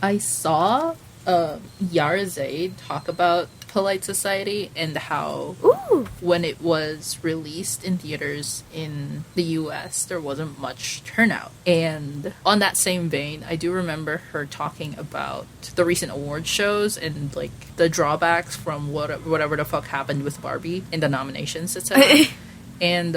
I saw Yara Zaid talk about Polite Society and how when it was released in theaters in the US, there wasn't much turnout. And on that same vein, I do remember her talking about the recent award shows and like the drawbacks from whatever the fuck happened with Barbie in the nominations, etc. And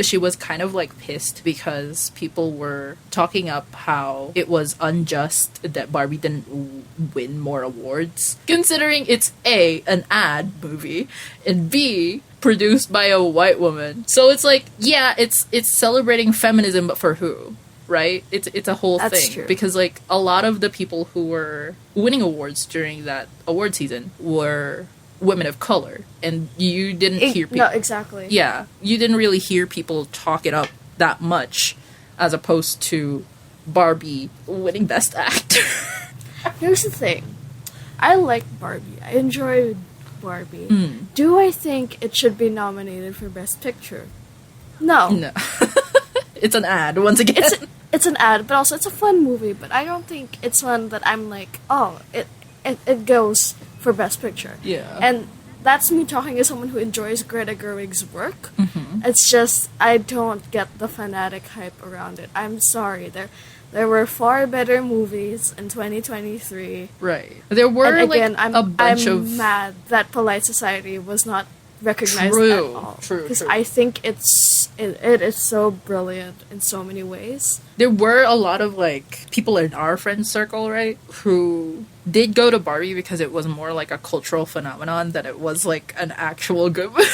she was kind of like pissed because people were talking up how it was unjust that Barbie didn't win more awards, considering it's A, an ad movie, and B, produced by a white woman. So it's like, yeah, it's celebrating feminism, but for who? Right? It's a whole That's thing. True. Because like a lot of the people who were winning awards during that award season were women of color, and you didn't hear people. No, exactly. Yeah, you didn't really hear people talk it up that much, as opposed to Barbie winning Best Actor. Here's the thing. I like Barbie. I enjoyed Barbie. Do I think it should be nominated for Best Picture? No. No. It's an ad, once again. It's an ad, but also it's a fun movie, but I don't think it's one that I'm like, oh, it goes for Best Picture. Yeah. And that's me talking as someone who enjoys Greta Gerwig's work. It's just, I don't get the fanatic hype around it. I'm sorry. There were far better movies in 2023. Right. There were, and again, like, a bunch of... I'm mad that Polite Society was not recognized True. at all. True. Because I think it is so brilliant in so many ways. There were a lot of, like, people in our friend circle, right, who did go to Barbie because it was more like a cultural phenomenon than it was, like, an actual good movie.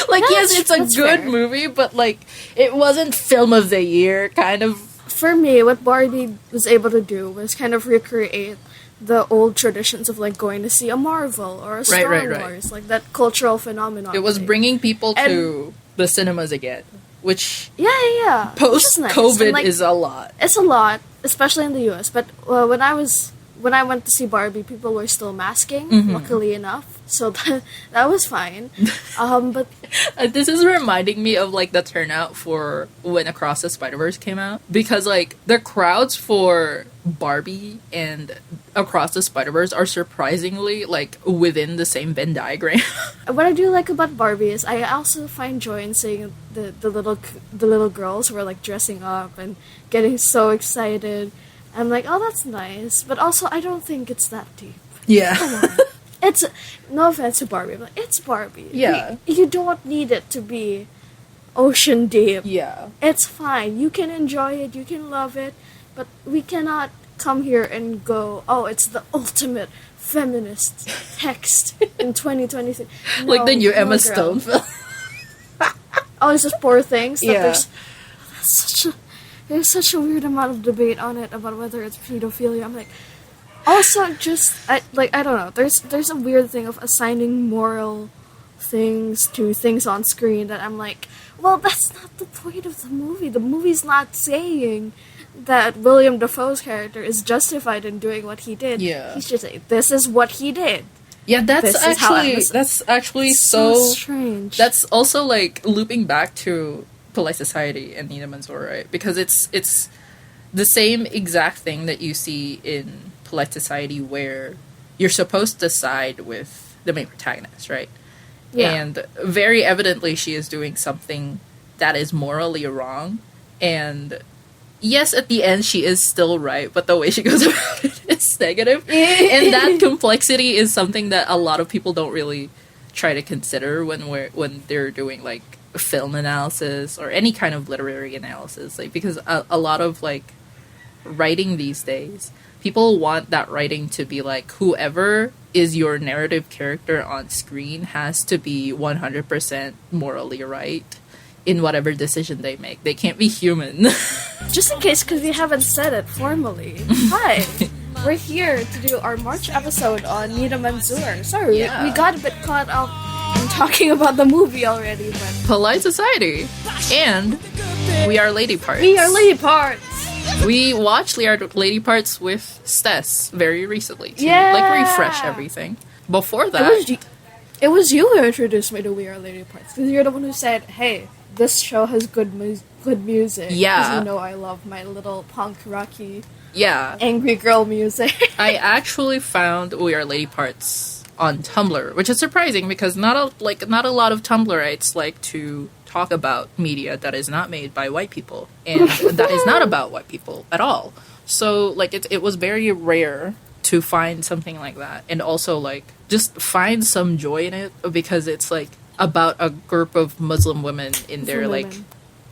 Like, yes, it's a good movie, but, like, it wasn't film of the year, kind of. For me, what Barbie was able to do was kind of recreate the old traditions of, like, going to see a Marvel or a Star Wars, like, that cultural phenomenon. It was bringing people to the cinemas again, which post-COVID like, is a lot. It's a lot, especially in the US, but when I went to see Barbie, people were still masking, luckily enough, so that was fine. But this is reminding me of, like, the turnout for when Across the Spider-Verse came out, because, like, the crowds for Barbie and Across the Spider-Verse are surprisingly, like, within the same Venn diagram. What I do like about Barbie is I also find joy in seeing the little girls who are, like, dressing up and getting so excited. I'm like, oh, that's nice, but also I don't think it's that deep. Yeah. Come on. It's, no offense to Barbie, but it's Barbie. Yeah. You don't need it to be ocean deep. Yeah. It's fine. You can enjoy it, you can love it, but we cannot come here and go, oh, it's the ultimate feminist text in 2023. No, like the new Emma Stone film. Oh, it's just Poor Things? Yeah. There's such a weird amount of debate on it about whether it's pedophilia. I'm like, also just, I don't know. There's a weird thing of assigning moral things to things on screen that I'm like, well, that's not the point of the movie. The movie's not saying that William Dafoe's character is justified in doing what he did. Yeah. He's just saying, this is what he did. Yeah, that's actually so strange. That's also, like, looping back to Polite Society and Nida Manzoor, right? Because it's the same exact thing that you see in Polite Society, where you're supposed to side with the main protagonist, right? Yeah. And very evidently she is doing something that is morally wrong. And yes, at the end she is still right, but the way she goes about it is negative. And that complexity is something that a lot of people don't really try to consider when they're doing, like, film analysis or any kind of literary analysis, like, because a lot of, like, writing these days, people want that writing to be like, whoever is your narrative character on screen has to be 100% morally right in whatever decision they make. They can't be human. Just in case, because we haven't said it formally. Hi, we're here to do our March episode on Nida Manzoor. Sorry, we got a bit caught up in talking about the movie already, but... Polite Society. And We Are Lady Parts. We Are Lady Parts. We watched We Are Lady Parts with Stess very recently to like refresh everything. Before that... It was you who introduced me to We Are Lady Parts. Because you're the one who said, hey, this show has good music. Yeah. Because you know I love my little punk rocky Yeah. angry girl music. I actually found We Are Lady Parts on Tumblr, which is surprising because not a lot of Tumblrites like to talk about media that is not made by white people and that is not about white people at all. So like it was very rare to find something like that, and also like just find some joy in it because it's like about a group of Muslim women in their like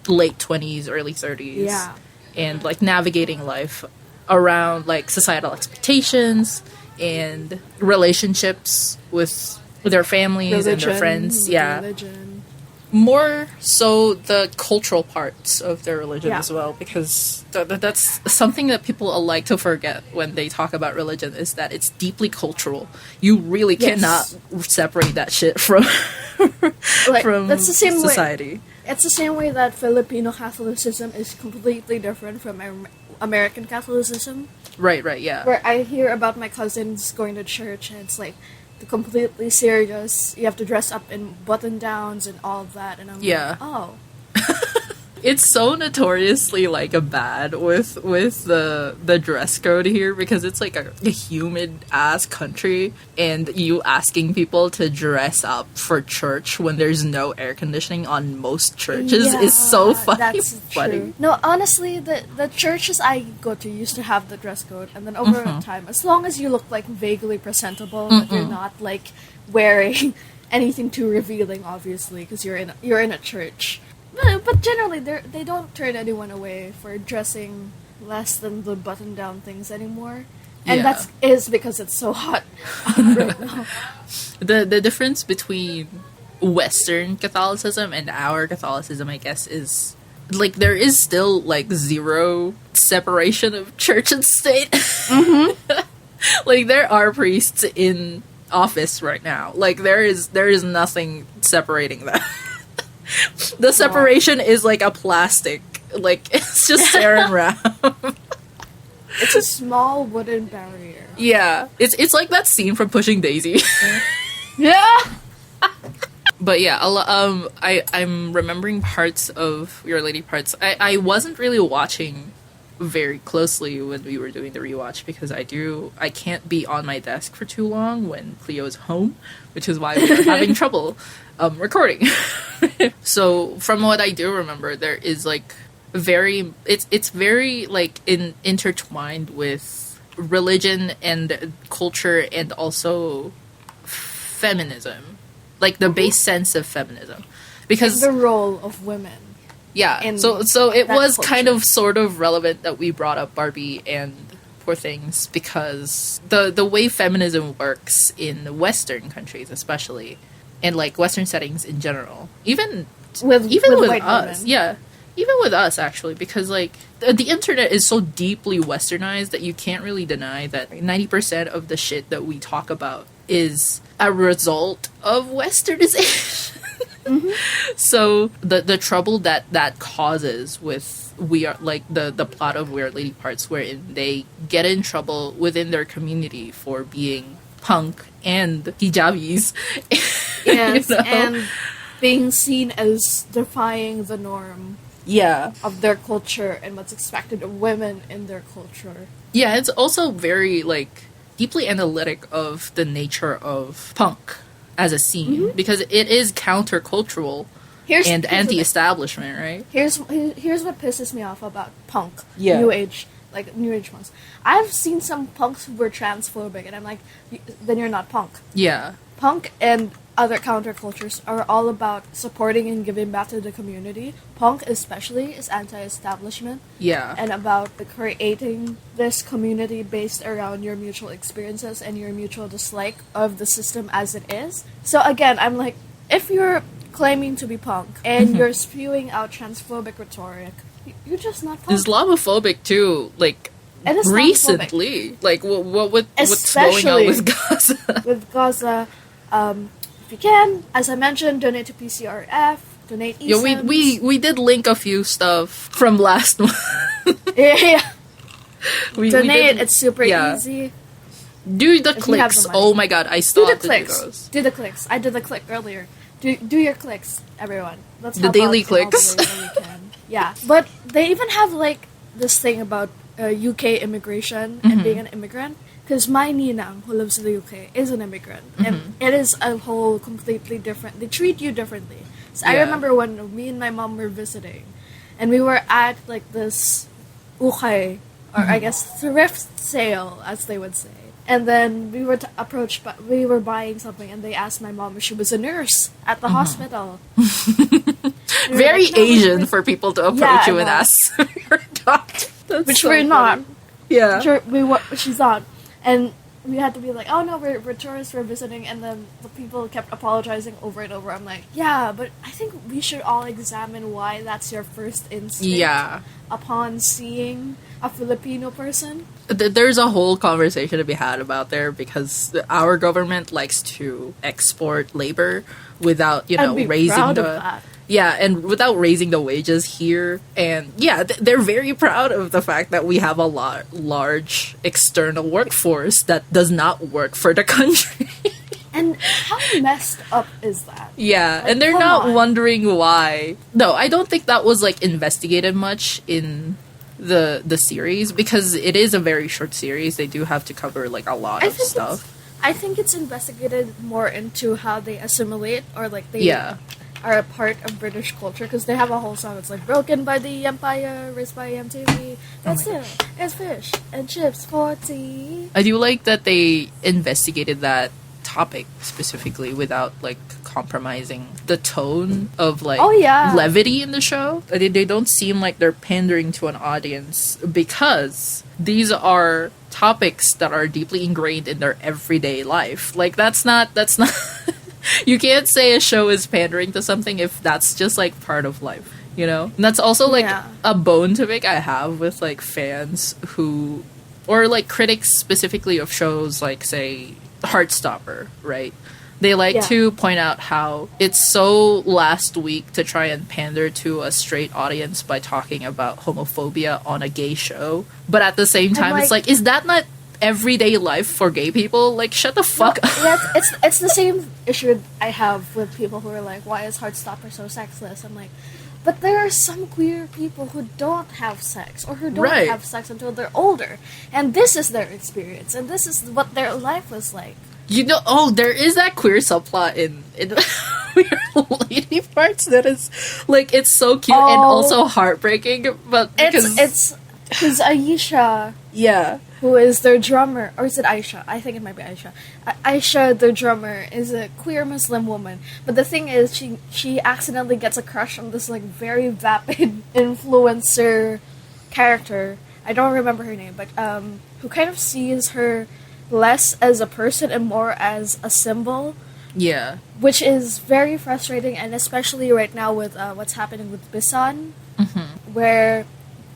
late 20s, early 30s. Yeah. And like navigating life around like societal expectations and relationships with their families and their friends. Yeah. Religion. More so the cultural parts of their religion as well, because that's something that people like to forget when they talk about religion, is that it's deeply cultural. You really cannot separate that shit from Like, from that's the same society. Way. It's the same way that Filipino Catholicism is completely different from American Catholicism. Right, yeah. Where I hear about my cousins going to church, and it's like completely serious. You have to dress up in button downs and all of that, and I'm like, oh. It's so notoriously like a bad with the dress code here, because it's like a humid ass country, and you asking people to dress up for church when there's no air conditioning on most churches is so funny. That's true. No, honestly, the churches I go to used to have the dress code, and then over time, as long as you look like vaguely presentable, that you're not like wearing anything too revealing, obviously, because you're in a church. But generally, they don't turn anyone away for dressing less than the button-down things anymore. And that is because it's so hot right now. The difference between Western Catholicism and our Catholicism, I guess, is like there is still like zero separation of church and state. Like there are priests in office right now. Like there is nothing separating that. The separation is like a plastic, like it's just staring around. It's a small wooden barrier. Yeah, it's like that scene from Pushing Daisy. Yeah. But yeah, I'm remembering parts of Your Lady Parts. I wasn't really watching very closely when we were doing the rewatch, because I can't be on my desk for too long when Cleo's home, which is why we were having trouble recording. So from what I do remember, there is like it's very like intertwined with religion and culture and also feminism, like the base sense of feminism, because the role of women. Yeah, so it was culture. kind of sort of relevant that we brought up Barbie and Poor Things, because the way feminism works in Western countries especially, and like Western settings in general, even with us, women. even with us actually, because like the internet is so deeply westernized that you can't really deny that 90% of the shit that we talk about is a result of westernization. So the trouble that causes with We Are, like the plot of We Are Lady Parts, wherein they get in trouble within their community for being punk and hijabis. Yes, and being seen as defying the norm. Yeah. Of their culture and what's expected of women in their culture. Yeah, it's also very like deeply analytic of the nature of punk as a scene, because it is countercultural and anti-establishment, right? Here's what pisses me off about punk, Yeah. new age punks. I've seen some punks who were transphobic, and I'm like, then you're not punk. Yeah. Punk and other countercultures are all about supporting and giving back to the community. Punk especially is anti-establishment. Yeah. And about creating this community based around your mutual experiences and your mutual dislike of the system as it is. So again, I'm like, if you're claiming to be punk and you're spewing out transphobic rhetoric, you're just not punk. Islamophobic too, like And Islamophobic. recently. Like what's going on with Gaza? With Gaza, if you can, as I mentioned, donate to PCRF, donate eSIMs. Yeah, we did link a few stuff from last month. Yeah. we Donate, did, it's super yeah. easy. Do the If you have clicks. the money. Oh my god, I Do still the have to do clicks. those. Do the clicks. I did the click earlier. Do your clicks, everyone. Let's The help daily out in all the clicks. ways that we can. Yeah, but they even have like this thing about UK immigration and being an immigrant. Because my ninang, who lives in the UK, is an immigrant. And it is a whole completely different... They treat you differently. So I remember when me and my mom were visiting, and we were at, like, this ukay, or I guess thrift sale, as they would say. And then we were approached, but we were buying something, and they asked my mom if she was a nurse at the hospital. Very like, no, Asian for people to approach you and know. ask if you're a doctor. That's Which so we're funny. not. Yeah. She's not. And we had to be like, oh no, we're tourists, we're visiting, and then the people kept apologizing over and over. I'm like, yeah, but I think we should all examine why that's your first instinct upon seeing a Filipino person. There's a whole conversation to be had about there because our government likes to export labor without, raising the... Yeah, and without raising the wages here. And yeah, they're very proud of the fact that we have a large external workforce that does not work for the country. And how messed up is that? Yeah, like, and they're not wondering why. No, I don't think that was, like, investigated much in the series because it is a very short series. They do have to cover, like, a lot of stuff. I think it's investigated more into how they assimilate or, like, they... are a part of British culture because they have a whole song. It's like broken by the empire, raised by MTV. But still, it's fish and chips for tea. I do like that they investigated that topic specifically without like compromising the tone of like levity in the show. They don't seem like they're pandering to an audience because these are topics that are deeply ingrained in their everyday life. Like that's not. You can't say a show is pandering to something if that's just, like, part of life, you know? And that's also, like, a bone to pick I have with, like, fans who... Or, like, critics specifically of shows like, say, Heartstopper, right? They like to point out how it's so last week to try and pander to a straight audience by talking about homophobia on a gay show. But at the same time, it's like, is that not... everyday life for gay people? Like, shut the fuck up. Yeah, it's the same issue I have with people who are like, why is Heartstopper so sexless? I'm like, but there are some queer people who don't have sex or who don't have sex until they're older, and this is their experience, and this is what their life was like. There is that queer subplot in Queer Lady parts that is like, it's so cute and also heartbreaking, but because it's Aisha, who is their drummer, or is it Aisha? I think it might be Aisha. Aisha, their drummer, is a queer Muslim woman. But the thing is, she accidentally gets a crush on this, like, very vapid influencer character. I don't remember her name, but who kind of sees her less as a person and more as a symbol. Yeah. Which is very frustrating, and especially right now with what's happening with Bisan, where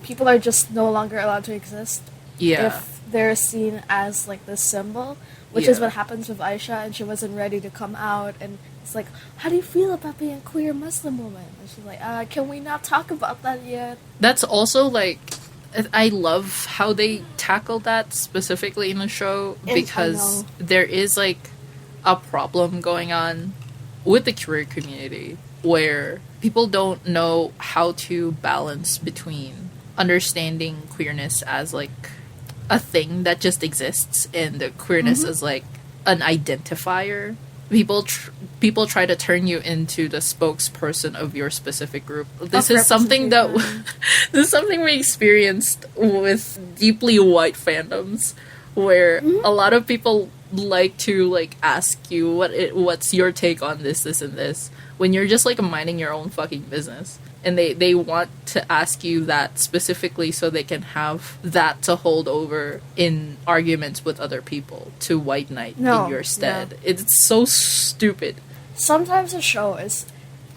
people are just no longer allowed to exist if they're seen as, like, this symbol, which is what happens with Aisha, and she wasn't ready to come out, and it's like, how do you feel about being a queer Muslim woman? And she's like, can we not talk about that yet? That's also, like, I love how they tackle that specifically in the show, because there is, like, a problem going on with the queer community, where people don't know how to balance between understanding queerness as, like, a thing that just exists and the queerness as, like, an identifier. People try to turn you into the spokesperson of your specific group. This is something we experienced with deeply white fandoms, where a lot of people like to, like, ask you what's your take on this, and this, when you're just, like, minding your own fucking business. And they want to ask you that specifically so they can have that to hold over in arguments with other people to white knight in your stead. No. It's so stupid. Sometimes a show is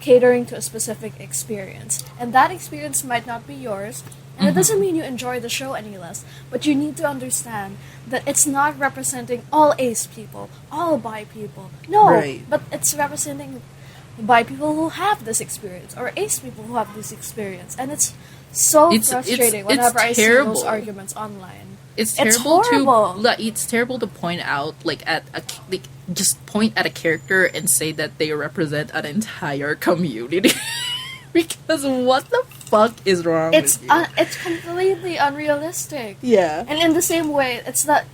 catering to a specific experience, and that experience might not be yours, and it doesn't mean you enjoy the show any less, but you need to understand that it's not representing all ace people, all bi people. No, but it's representing by people who have this experience, or ace people who have this experience, and it's so frustrating whenever I see those arguments online. It's terrible. It's terrible to point out, like, just point at a character and say that they represent an entire community. Because what the fuck is wrong with you? It's completely unrealistic. Yeah. And in the same way, it's not...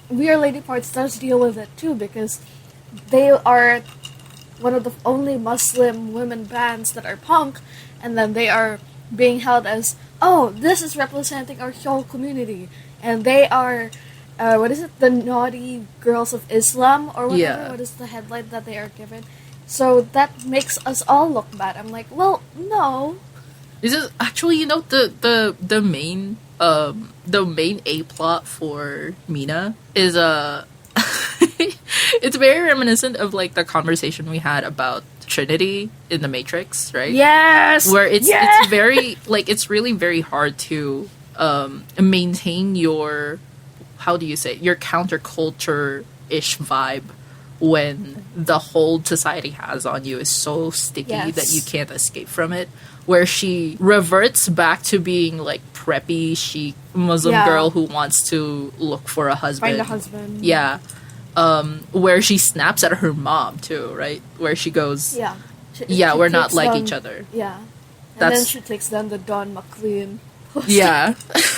We Are Lady Parts does deal with it too, because they are one of the only Muslim women bands that are punk, and then they are being held as, oh, this is representing our whole community, and they are, what is it, the naughty girls of Islam, or whatever, Yeah. what is the headline that they are given? So that makes us all look bad. I'm like, well, no. This is actually, you know, the main A plot for Mina is it's very reminiscent of like the conversation we had about Trinity in the Matrix, right? Yes! Where it's very like it's really very hard to maintain your, how do you say, your counterculture-ish vibe when the hold society has on you is so sticky that you can't escape from it. Where she reverts back to being like preppy chic Muslim girl who wants to look for a husband. Find a husband. Yeah. Where she snaps at her mom too, right? Where she goes, She we're not takes like down, each other. Yeah. And then she takes down the Don McLean poster. Yeah.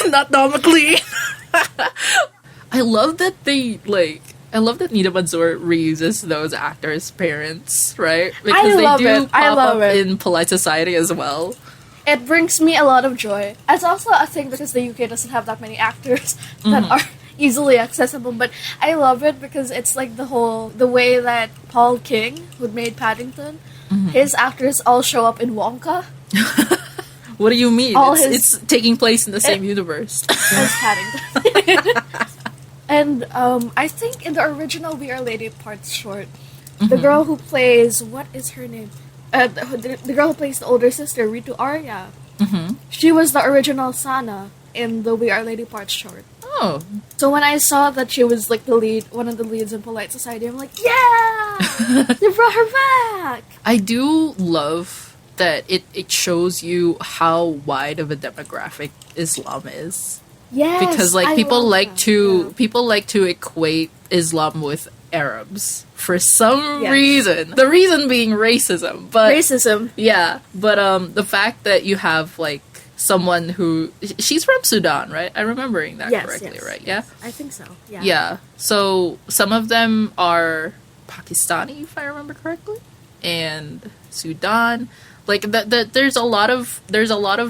Not Don McLean. I love that Nida Manzoor reuses those actors' parents, right? Because they do pop up in polite society as well. It brings me a lot of joy. It's also a thing because the UK doesn't have that many actors that are easily accessible, but I love it because it's like the way that Paul King, who made Paddington, his actors all show up in Wonka. What do you mean? It's taking place in the same universe. As Paddington. And I think in the original We Are Lady Parts short, the girl who plays, what is her name? The girl who plays the older sister, Ritu Arya. She was the original Sana in the We Are Lady Parts short. Oh. So when I saw that she was like one of the leads in Polite Society, I'm like, yeah! They brought her back! I do love that it shows you how wide of a demographic Islam is. Yes, because like people like to equate Islam with Arabs for some reason. The reason being racism, but yeah. But the fact that you have like someone who she's from Sudan, right? I'm remembering that correctly, right? Yeah, I think so. Yeah. Yeah. So some of them are Pakistani, if I remember correctly, and Sudan. Like there's a lot of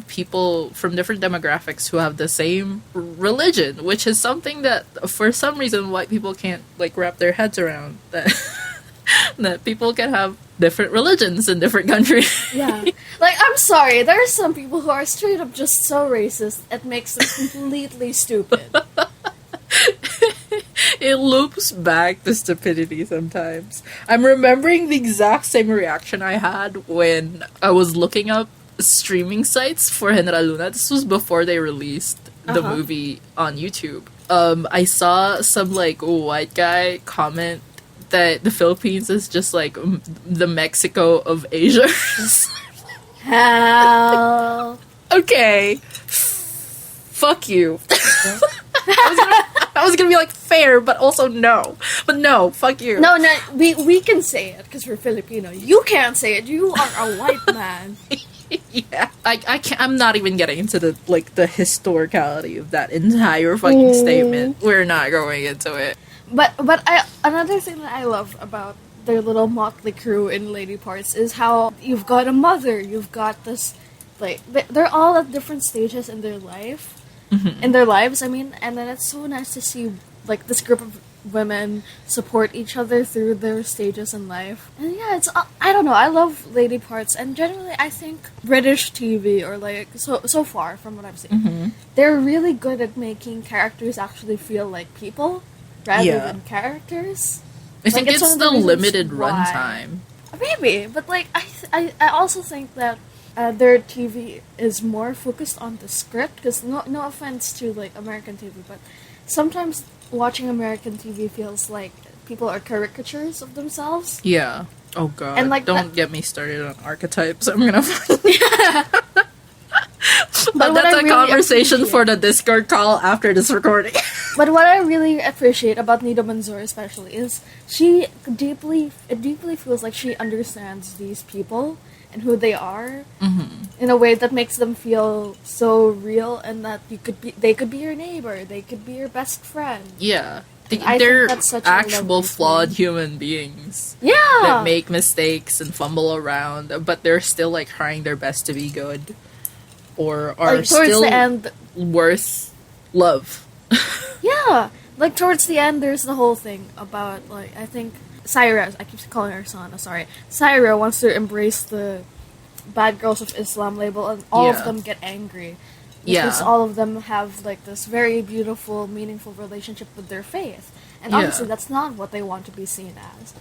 people from different demographics who have the same religion, which is something that for some reason white people can't like wrap their heads around, that that people can have different religions in different countries. Yeah. Like, I'm sorry, there are some people who are straight up just so racist it makes them completely stupid. It loops back to stupidity sometimes. I'm remembering the exact same reaction I had when I was looking up streaming sites for Genera Luna. This was before they released the movie on YouTube. I saw some like white guy comment that the Philippines is just like the Mexico of Asia. Hell. Okay. Fuck you. I was gonna be like fair, but also no. But no, fuck you. No, we can say it because we're Filipino. You can't say it. You are a white man. Yeah, I can't. I'm not even getting into the historicality of that entire fucking statement. We're not going into it. But another thing that I love about their little motley crew in Lady Parts is how you've got a mother, you've got this, like they're all at different stages in their life. In their lives, I mean, and then it's so nice to see like this group of women support each other through their stages in life. And yeah, it's I don't know, I love Lady Parts, and generally I think British TV, or like so far from what I've seen, they're really good at making characters actually feel like people rather than characters. I think it's the limited runtime. Maybe, but like I also think that their TV is more focused on the script, because no offense to like American TV, but sometimes watching American TV feels like people are caricatures of themselves. Yeah. Oh god. And like don't get me started on archetypes. I'm gonna. But that's a conversation for the Discord call after this recording. But what I really appreciate about Nida Manzoor especially is it deeply feels like she understands these people, and who they are in a way that makes them feel so real, and that they could be your neighbor, they could be your best friend. Yeah. I They're think that's such a actual lovely flawed thing. human beings Yeah. that make mistakes and fumble around, but they're still like trying their best to be good, or are Like towards still the end, worth love. yeah. Like towards the end, there's the whole thing about like I think Syra. I keep calling her Sana. Sorry, Syra wants to embrace the bad girls of Islam label, and all of Yeah. them get angry. Yeah. Because all of them have like this very beautiful, meaningful relationship with their faith. And Yeah. obviously that's not what they want to be seen as.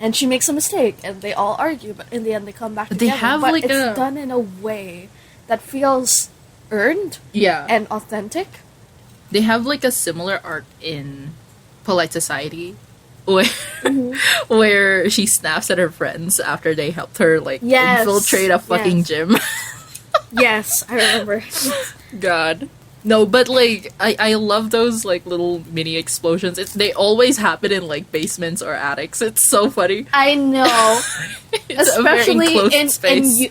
And she makes a mistake and they all argue, but in the end they come back They together. have, but like, it's done in a way that feels earned Yeah. and authentic. They have like a similar arc in Polite Society where where she snaps at her friends after they helped her like Yes, infiltrate a fucking yes. gym. Yes, I remember. God. No, but like I love those like little mini explosions. They always happen in like basements or attics. It's so funny. I know. It's a very especially enclosed space.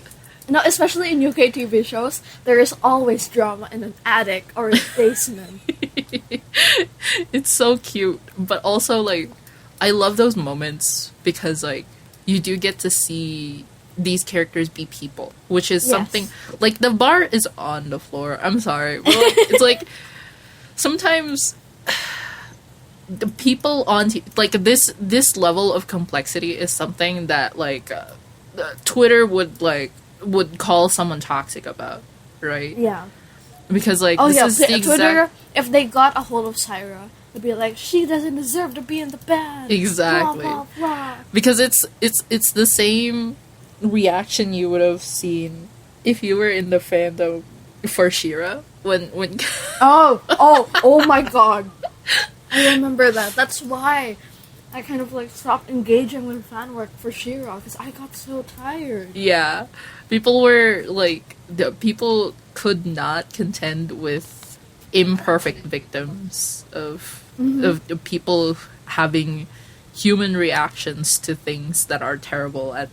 especially in UK TV shows, there is always drama in an attic or a basement. It's so cute, but also like I love those moments because like you do get to see these characters be people, which is Yes. something like the bar is on the floor. I'm sorry, but like, it's like sometimes the people on like this level of complexity is something that like Twitter would call someone toxic about, right? Yeah. Because like Oh this yeah, is the Twitter. exact If they got a hold of Syra, they'd be like, "She doesn't deserve to be in the band." Exactly. Blah, blah, blah. because it's the same reaction you would have seen if you were in the fandom for Shira when Oh my god! I remember that. That's why I kind of like stopped engaging with fan work for She-Ra because I got so tired. yeah, people were like the people could not contend with imperfect victims of the people having human reactions to things that are terrible at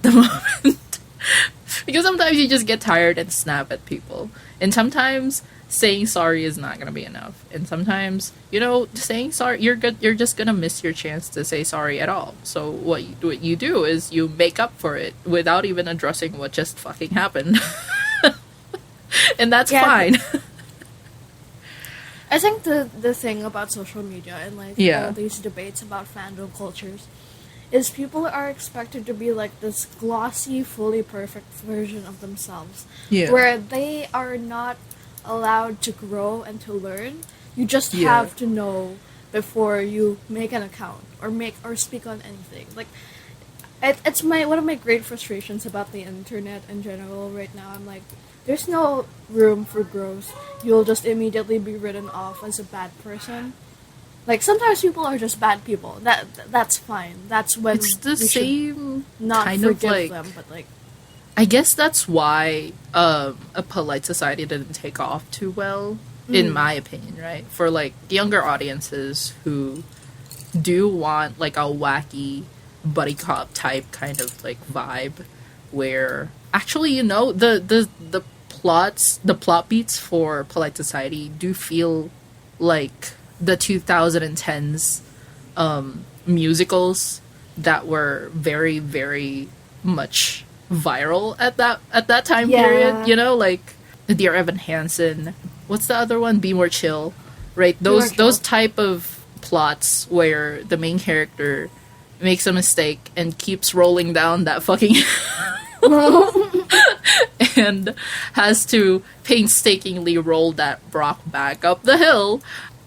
the moment. Because sometimes you just get tired and snap at people, and sometimes saying sorry is not gonna be enough, and sometimes saying sorry you're just gonna miss your chance to say sorry at all. So what you do is you make up for it without even addressing what just fucking happened. And that's Yeah. fine. I think the thing about social media and like Yeah. all these debates about fandom cultures is people are expected to be like this glossy, fully perfect version of themselves. Yeah. Where they are not allowed to grow and to learn. You just Yeah. have to know before you make an account or speak on anything. Like it's one of my great frustrations about the internet in general right now. I'm like, there's no room for growth. You'll just immediately be written off as a bad person. Like sometimes people are just bad people. That's fine. That's when It's the we should same not kind of forgive like them. But like, I guess that's why a polite society didn't take off too well, in my opinion, right? For like younger audiences who do want like a wacky buddy cop type kind of like vibe, where actually the plot beats for polite society do feel like the 2010s musicals that were very very much viral at that time Yeah. period, like Dear Evan Hansen. What's the other one? Be More Chill, right? More Those Chill. those type of plots where the main character makes a mistake and keeps rolling down that fucking and has to painstakingly roll that rock back up the hill,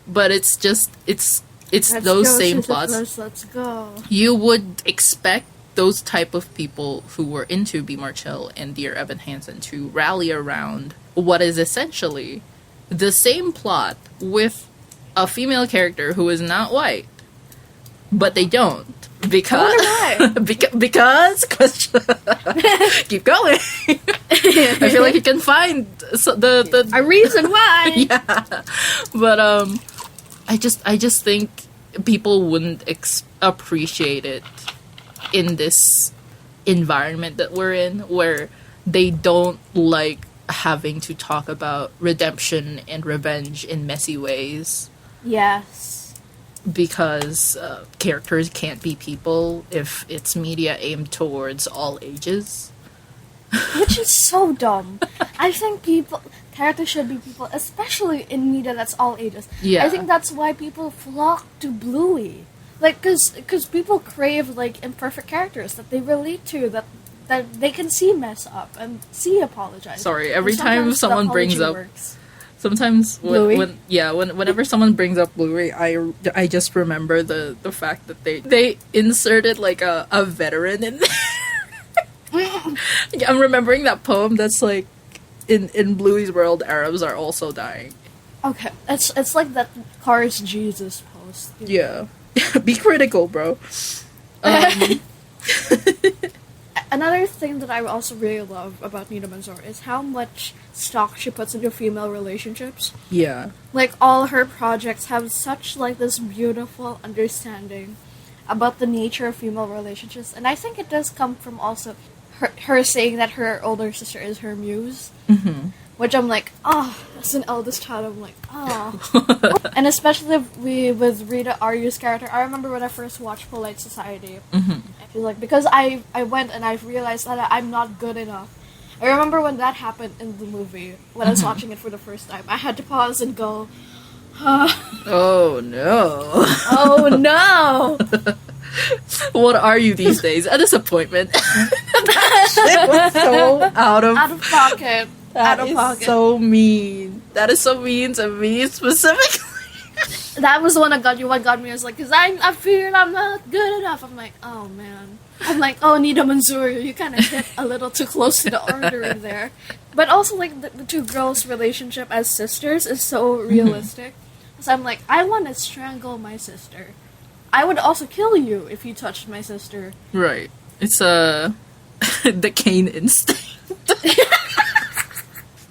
but it's let's those go, same Sisyphus, plots. Let's go. You would expect those type of people who were into Be More Chill and Dear Evan Hansen to rally around what is essentially the same plot with a female character who is not white, but they don't because I wonder because question. Keep going. I feel like you can find the A reason why. yeah, but I just think people wouldn't appreciate it in this environment that we're in, where they don't like having to talk about redemption and revenge in messy ways. Yes. Because characters can't be people if it's media aimed towards all ages. Which is so dumb. I think characters should be people, especially in media that's all ages. Yeah. I think that's why people flock to Bluey. Like, because people crave, like, imperfect characters that they relate to, that they can see mess up and see apologize. Sorry, every time someone brings up... works. Sometimes whenever someone brings up Bluey, I just remember the fact that they inserted like a veteran in there. I'm remembering that poem that's like in Bluey's world, Arabs are also dying. Okay, it's like that Cars Jesus post. Yeah. Be critical, bro. Another thing that I also really love about Nida Manzoor is how much stock she puts into female relationships. Yeah. Like, all her projects have such, like, this beautiful understanding about the nature of female relationships. And I think it does come from also her saying that her older sister is her muse. Mm-hmm. Which I'm like, as an eldest child, I'm like, And especially with Rita Aryu's character, I remember when I first watched Polite Society. Mm-hmm. It was like, because I went and I realized that I'm not good enough. I remember when that happened in the movie, when I was watching it for the first time. I had to pause and go, oh no. Oh no! What are you these days? A disappointment. That shit was so out of pocket. That is so mean. That is so mean to me specifically. That was the one that got you. What got me was like, because I figured I'm not good enough. I'm like, oh man. I'm like, oh, Nida Manzoor, you kind of hit a little too close to the artery there. But also, like, the two girls' relationship as sisters is so realistic. So I'm like, I want to strangle my sister. I would also kill you if you touched my sister. Right. It's the Cain instinct.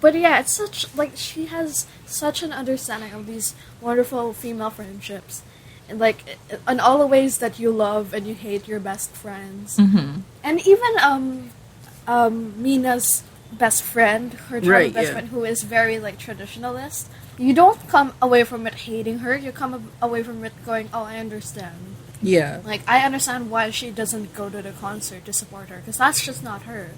But yeah, it's such, like, she has such an understanding of these wonderful female friendships. And, like, in all the ways that you love and you hate your best friends. Mm-hmm. And even, Mina's best friend, her childhood best friend, who is very, like, traditionalist, you don't come away from it hating her, you come away from it going, oh, I understand. Yeah. Like, I understand why she doesn't go to the concert to support her, because that's just not her.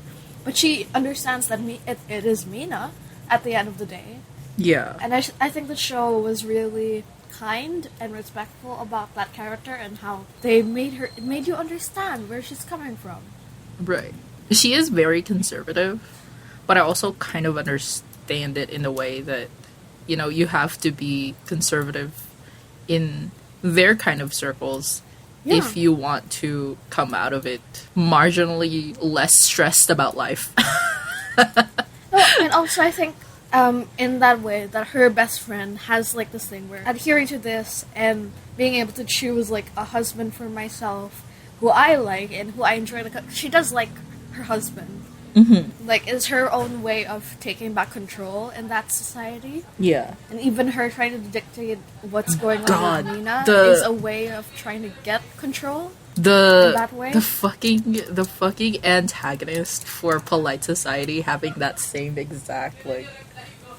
But she understands that it is Mina at the end of the day. Yeah. And I think the show was really kind and respectful about that character and how it made you understand where she's coming from. Right. She is very conservative, but I also kind of understand it in a way that, you know, you have to be conservative in their kind of circles if you want to come out of it marginally less stressed about life. And also I think in that way that her best friend has like this thing where adhering to this and being able to choose like a husband for myself who I like and who I enjoy, like, she does like her husband. Mm-hmm. Like, is her own way of taking back control in that society. Yeah. And even her trying to dictate what's going on with Nina is a way of trying to get control. In that way. The fucking antagonist for Polite Society having that same exact like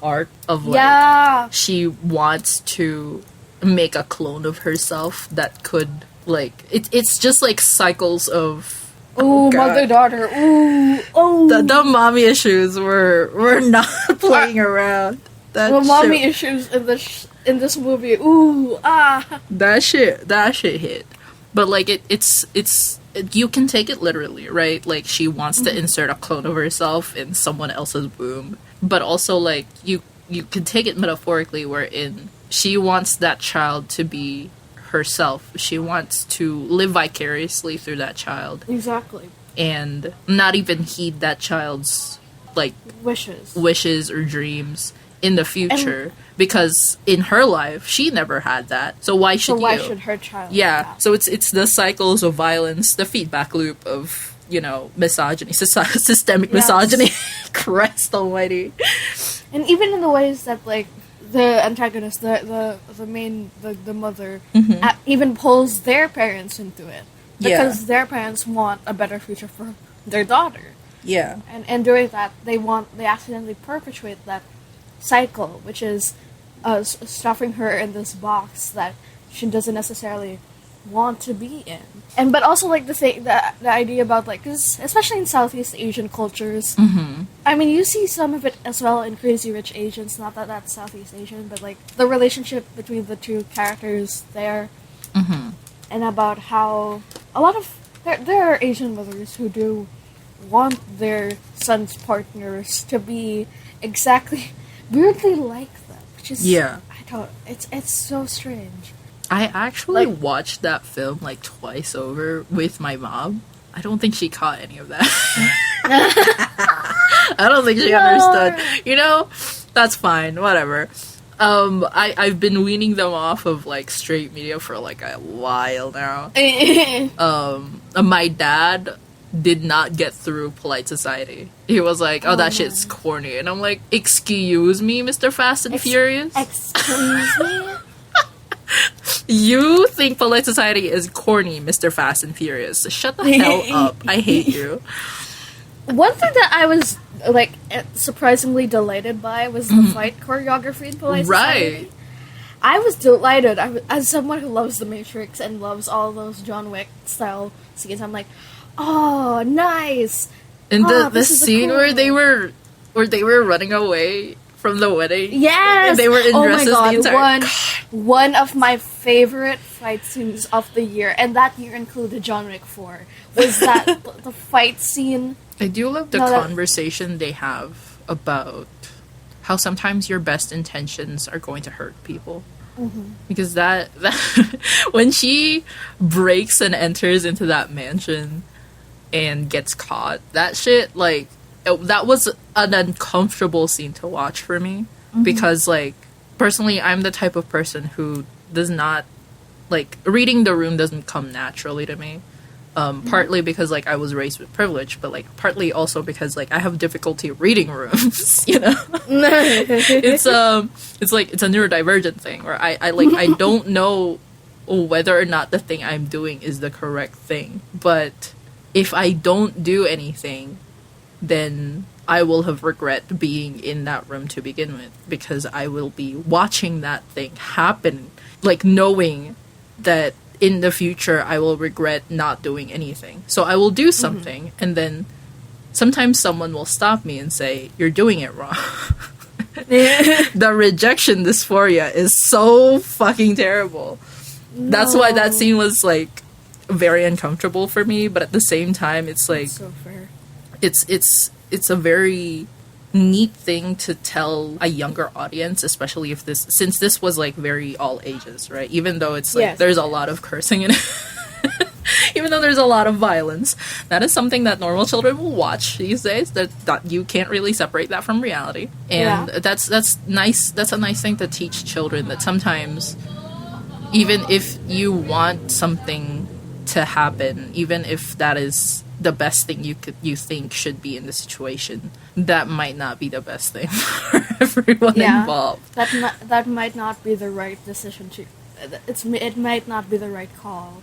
arc of like she wants to make a clone of herself that could like it's just like cycles of mother-daughter. The mommy issues were not playing around. Mommy issues in this movie. That shit hit. But like it's you can take it literally, right? Like she wants to insert a clone of herself in someone else's womb, but also like you can take it metaphorically, wherein she wants that child to be herself. She wants to live vicariously through that child. Exactly. And not even heed that child's like wishes or dreams in the future, because in her life she never had that. So why should her child? Yeah. So it's the cycles of violence, the feedback loop of, you know, misogyny, systemic misogyny. Christ almighty. And even in the ways that like the antagonist, the mother, even pulls their parents into it because their parents want a better future for their daughter. Yeah. And doing that, they accidentally perpetuate that cycle, which is stuffing her in this box that she doesn't necessarily want to be in. And but also like the idea about like, 'cause especially in Southeast Asian cultures, I mean you see some of it as well in Crazy Rich Asians. Not that that's Southeast Asian, but like the relationship between the two characters there, and about how a lot of there are Asian mothers who do want their sons' partners to be exactly weirdly like them, which is it's so strange. I actually watched that film like twice over with my mom. I don't think she caught any of that. I don't think she understood. You know, that's fine. Whatever. I've been weaning them off of like straight media for like a while now. My dad did not get through Polite Society. He was like, "Oh, that shit's corny," and I'm like, "Excuse me, Mr. Fast and Furious." Excuse me. You think Polite Society is corny, Mr. Fast and Furious. So shut the hell up. I hate you. One thing that I was, like, surprisingly delighted by was the fight choreography in Polite Society. I was delighted. As someone who loves The Matrix and loves all those John Wick-style scenes, I'm like, oh, nice! And the scene where they were running away from the wedding. Yes! And they were in dresses the entire... One of my favorite fight scenes of the year, and that year included John Wick 4, was that the fight scene. I do love the conversation they have about how sometimes your best intentions are going to hurt people. Because that when she breaks and enters into that mansion and gets caught, that shit, like, that was an uncomfortable scene to watch for me. Because, like, personally, I'm the type of person who does not, like, reading the room doesn't come naturally to me. Partly because, like, I was raised with privilege, but, like, partly also because, like, I have difficulty reading rooms, you know? It's like, it's a neurodivergent thing, where I don't know whether or not the thing I'm doing is the correct thing. But if I don't do anything, then I will have regret being in that room to begin with, because I will be watching that thing happen, like, knowing that in the future I will regret not doing anything. So I will do something, and then sometimes someone will stop me and say, "You're doing it wrong." The rejection dysphoria is so fucking terrible. No. That's why that scene was, like, very uncomfortable for me, but at the same time, it's like... That's so fair. It's a very neat thing to tell a younger audience, especially if since this was, like, very all ages, right? Even though it's, like, there's a lot of cursing in it. Even though there's a lot of violence, that is something that normal children will watch these days. That you can't really separate that from reality. And that's nice. That's a nice thing to teach children, that sometimes, even if you want something to happen, even if that is the best thing you think should be in the situation, that might not be the best thing for everyone involved. That might not be the right decision to. It might not be the right call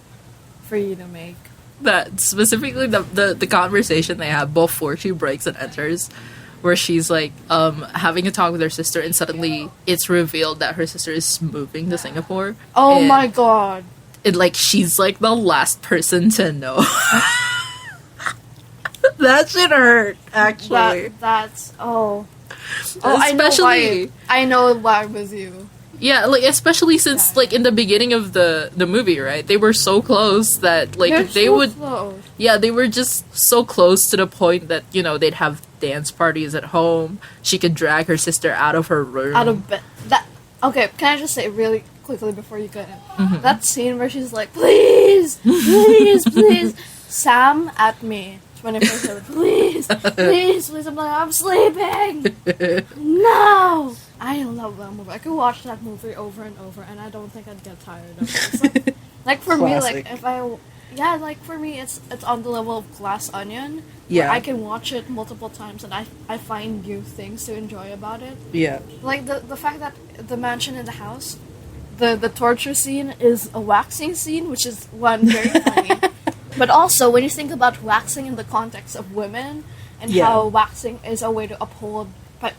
for you to make. That specifically the conversation they have before she breaks and enters, where she's like having a talk with her sister, and suddenly it's revealed that her sister is moving to Singapore. Oh my god! It, like, she's like the last person to know. That shit hurt, actually. Especially, I know why with you. Yeah, like, especially since, like, in the beginning of the movie, right? They were so close that, like, they would... Close. Yeah, they were just so close to the point that, you know, they'd have dance parties at home. She could drag her sister out of her room. Out of bed. Okay, can I just say really quickly before you go in? That scene where she's like, please, please, please, Sam at me. When I first said, please, please, please, I'm like, I'm sleeping. No, I love that movie. I could watch that movie over and over, and I don't think I'd get tired of it. Like for Classic. me, like for me, it's on the level of Glass Onion. Yeah, I can watch it multiple times, and I find new things to enjoy about it. Yeah, like the fact that the mansion in the house, the torture scene is a waxing scene, which is one very funny. But also, when you think about waxing in the context of women, and how waxing is a way to uphold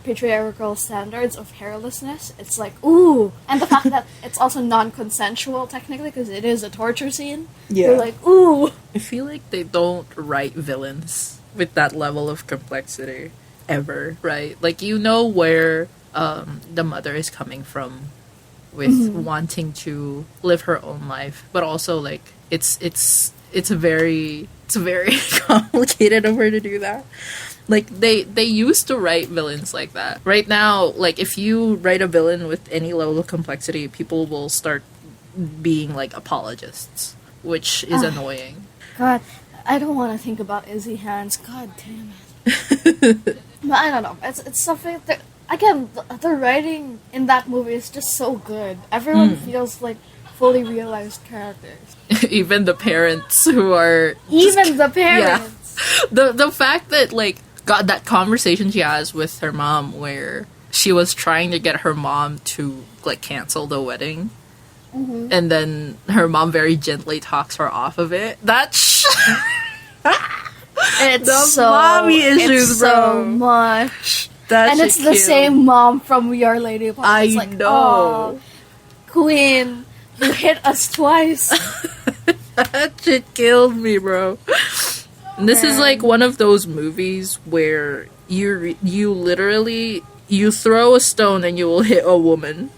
patriarchal standards of hairlessness, it's like, ooh. And the fact that it's also non-consensual, technically, because it is a torture scene. Yeah. You're like, ooh. I feel like they don't write villains with that level of complexity ever, right? Like, you know where the mother is coming from with wanting to live her own life, but also, like, it's very complicated of her to do that. Like, they used to write villains like that. Right now, like, if you write a villain with any level of complexity, people will start being, like, apologists, which is annoying. God, I don't want to think about Izzy Hands. God damn it. But I don't know. It's something that, again, the writing in that movie is just so good. Everyone feels like fully realized characters. Even the parents who are... Even the parents! Yeah. The fact that, like, God, that conversation she has with her mom where she was trying to get her mom to, like, cancel the wedding. And then her mom very gently talks her off of it. That's... It's the so... mommy issues, it's bro. so much. And it's the same mom from We Are Lady Pop. I it's like, know. Oh, Queen, you hit us twice. That shit killed me, bro. And this is like one of those movies where you literally you throw a stone and you will hit a woman.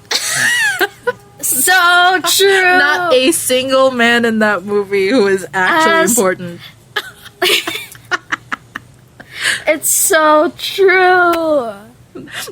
So true. Not a single man in that movie who is actually important. It's so true.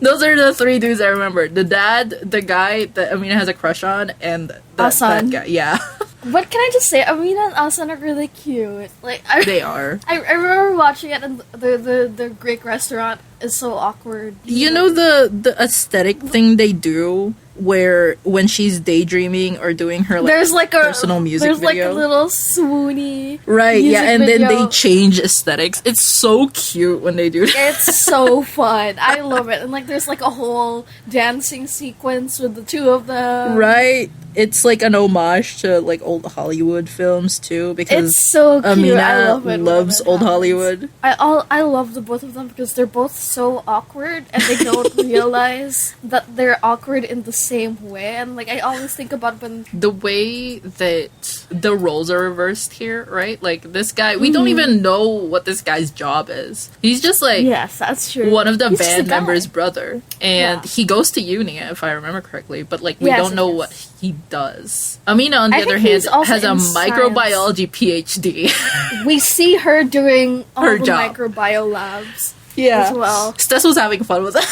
Those are the three dudes I remember. The dad, the guy that Amina has a crush on, and that guy. Yeah. What can I just say? Amina and Asan are really cute. Like they are. I remember watching it, and the Greek restaurant is so awkward. You know the aesthetic thing they do, where when she's daydreaming or doing her like personal music video, there's like a little swoony, right? Yeah, and video. then they change aesthetics. It's so cute when they do that. It's so fun. I love it. And like there's like a whole dancing sequence with the two of them. Right. It's like an homage to like old Hollywood films too, because it's so cute. Amina I love it loves old Hollywood. I love the both of them because they're both so awkward and they don't realize that they're awkward in the same way. And like I always think about when the way that the roles are reversed here, right? Like this guy, we don't even know what this guy's job is. He's just like yes, that's true. One of the band members' brother, and he goes to uni if I remember correctly. But like we don't know what he does. Amina, on the other hand, has a microbiology PhD. We see her doing all her the job. microbio labs as well. Stes was having fun with it.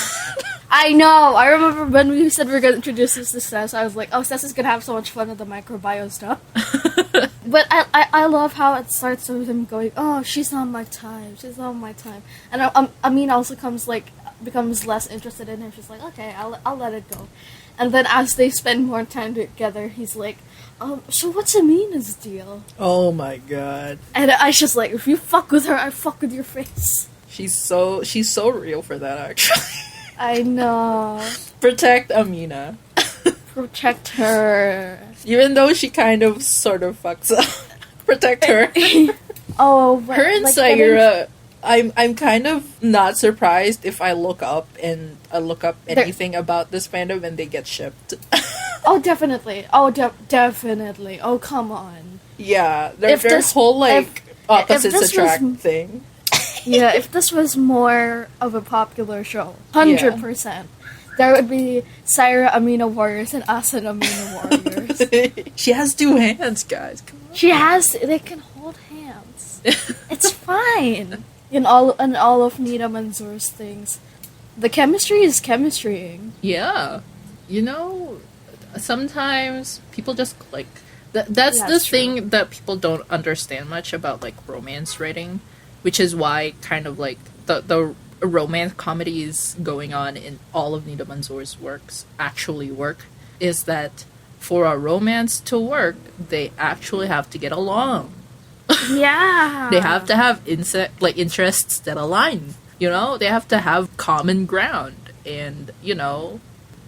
I know. I remember when we said we were going to introduce this to Stes, I was like, oh, Stes is going to have so much fun with the microbio stuff. But I love how it starts with him going, oh, she's not my time. She's not my time. And Amina also becomes less interested in him. She's like, okay, I'll let it go. And then as they spend more time together, he's like, so what's Amina's deal? Oh my god. And I just like, if you fuck with her, I fuck with your face. She's so real for that, actually. I know. Protect Amina. Protect her. Even though she kind of sort of fucks up. Protect her. Oh, her and like, Saira, I'm kind of not surprised if I look up anything about this fandom and they get shipped. Oh, definitely. Oh, definitely. Oh, come on. Yeah, their whole like opposites attract thing. Yeah, if this was more of a popular show, 100%, there would be Saira Amina Warriors and Asan Amina Warriors. She has two hands, guys. Come on. They can hold hands. It's fine. In all of Nida Manzoor's things, the chemistry is chemistrying. Yeah, you know, sometimes people just click. That's the thing that people don't understand much about like romance writing, which is why kind of like the romance comedies going on in all of Nida Manzoor's works actually work. Is that for a romance to work, they actually have to get along. Yeah. They have to have interests that align. You know, they have to have common ground and, you know,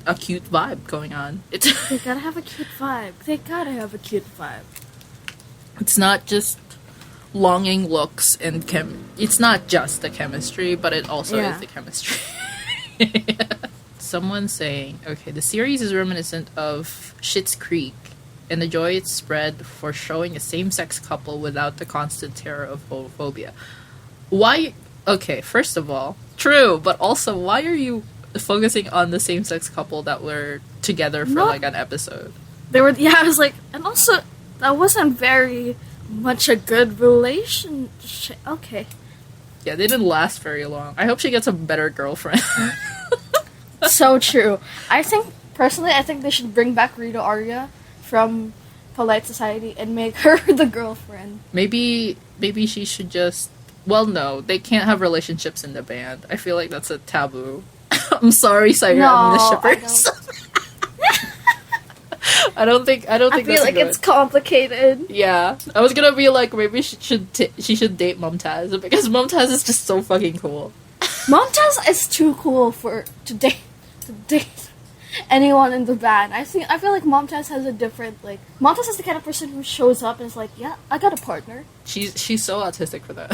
a cute vibe going on. They gotta have a cute vibe. It's not just longing looks and it's not just the chemistry, but it also is the chemistry. Someone saying, okay, the series is reminiscent of Schitt's Creek and the joy it spread for showing a same-sex couple without the constant terror of homophobia. Why? Okay, first of all, true, but also, why are you focusing on the same-sex couple that were together for like an episode? They were, I was like, and also, that wasn't very much a good relationship. Okay. Yeah, they didn't last very long. I hope she gets a better girlfriend. So true. Personally, I think they should bring back Rita Arya from Polite Society and make her the girlfriend. Maybe she should just... Well, no, they can't have relationships in the band. I feel like that's a taboo. I'm sorry, Saira, the shippers. I don't think I feel like it's complicated. Yeah, I was gonna be like, maybe she should date Mumtaz, because Mumtaz is just so fucking cool. Mumtaz is too cool to date anyone in the band. I feel like Mumtaz has a different, like, Mumtaz is the kind of person who shows up and is like, yeah, I got a partner. She's so autistic for that.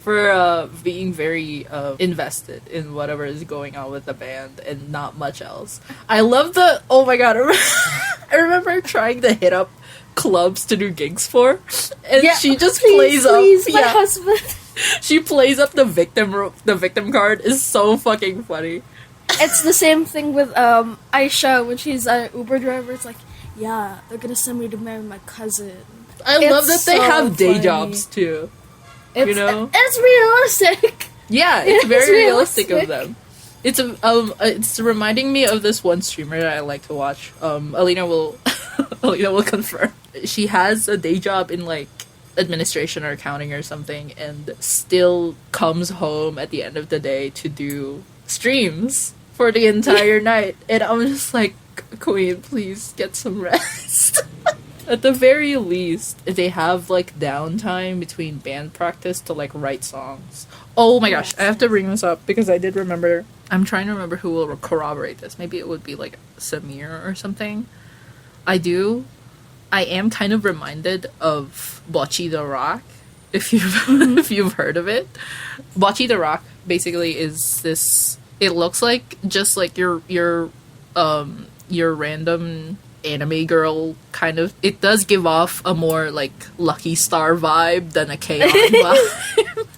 for being very invested in whatever is going on with the band and not much else. I love oh my god, I remember trying to hit up clubs to do gigs for, and she just plays up my husband. She plays up the victim card. Is so fucking funny. It's the same thing with Aisha when she's an Uber driver. It's like, yeah, they're gonna send me to marry my cousin. I love that they have day jobs too. It's realistic. Yeah, it's very realistic of them. It's reminding me of this one streamer that I like to watch. Alina will confirm. She has a day job in like administration or accounting or something, and still comes home at the end of the day to do streams for the entire night. And I'm just like, Queen, please get some rest. At the very least, they have like downtime between band practice to like write songs. Oh my gosh, I have to bring this up because I did remember. I'm trying to remember who will corroborate this. Maybe it would be like Samir or something. I am kind of reminded of Bocce the Rock, if you've heard of it. Bocce the Rock basically is this. It looks like just like your random anime girl kind of. It does give off a more like Lucky Star vibe than a K-On vibe,